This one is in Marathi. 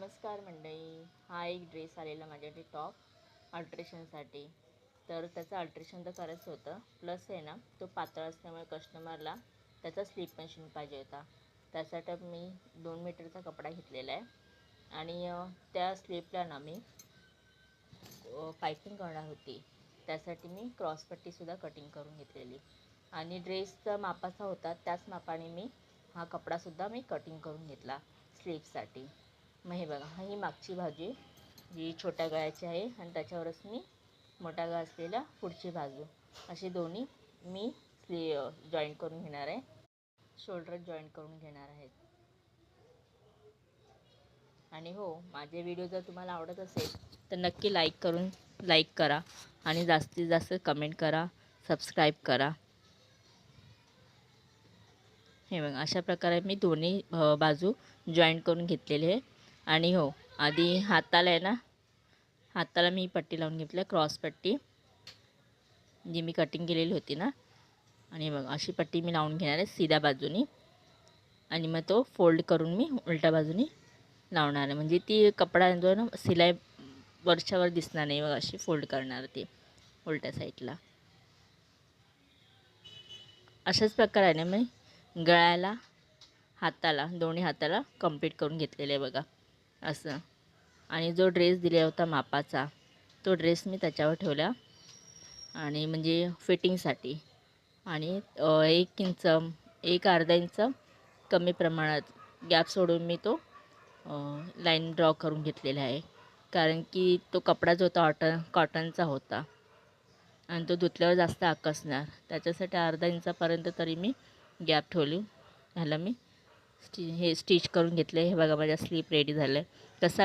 नमस्कार मंडळी. हा एक ड्रेस आलेला माझ्याकडे टॉप अल्ट्रेशनसाठी. तर त्याचं अल्ट्रेशन तर करायचं होतं, प्लस आहे ना तो पातळ असल्यामुळे कस्टमरला त्याचा स्लीप मशीन पाहिजे होता. त्यासाठी मी 2 मीटरचा कपडा घेतलेला आहे आणि त्या स्लीपला ना मी पायपिंग करणार होती. त्यासाठी मी क्रॉसपट्टीसुद्धा कटिंग करून घेतलेली आणि ड्रेसचा मापाचा होता त्याच मापाने मी हा कपडासुद्धा मी कटिंग करून घेतला स्लीवसाठी. मग हे बघा, ही मागची बाजू जी छोट्या गळ्याची आहे आणि त्याच्यावरच मी मोठ्या गळा असलेल्या पुढची बाजू अशी दोन्ही मी जॉईंट करून घेणार आहे. शोल्डर जॉईंट करून घेणार आहेत. आणि हो, माझे व्हिडिओ जर तुम्हाला आवडत असेल तर नक्की लाईक करा आणि जास्तीत जास्त कमेंट करा, सबस्क्राईब करा. हे बघा, अशा प्रकारे मी दोन्ही बाजू जॉईंट करून घेतलेली आहे. आणि हो, आधी हाताला आहे ना, हाताला मी पट्टी लावून घेतली, क्रॉस पट्टी जी मी कटिंग केलेली होती ना. आणि बघा, अशी पट्टी मी लावून घेणार आहे सीध्या बाजूनी आणि मग तो फोल्ड करून मी उलट्या बाजूनी लावणार आहे. म्हणजे ती कपडा जो ना सिलाई वरच्यावर दिसणार नाही. बघा, अशी फोल्ड करणार ती उलट्या साईडला. अशाच प्रकाराने मी गळ्याला, हाताला, दोन्ही हाताला कंप्लीट करून घेतलेलं आहे बघा असं. आणि जो ड्रेस दिला होता मापाचा तो ड्रेस मी त्याच्यावर ठेवला आणि म्हणजे फिटिंगसाठी. आणि 1 इंच, अर्धा इंच कमी प्रमाणात गॅप सोडून मी तो लाईन ड्रॉ करून घेतलेला आहे. कारण की तो कपडा जो होता कॉटनचा होता आणि तो धुतल्यावर जास्त आकसणार, त्याच्यासाठी अर्धा इंचापर्यंत तरी मी गॅप ठेवली. ह्याला मी स्टिच करून घेतले. हे बघा, माझ्या स्लीप रेडी झालं आहे. कसा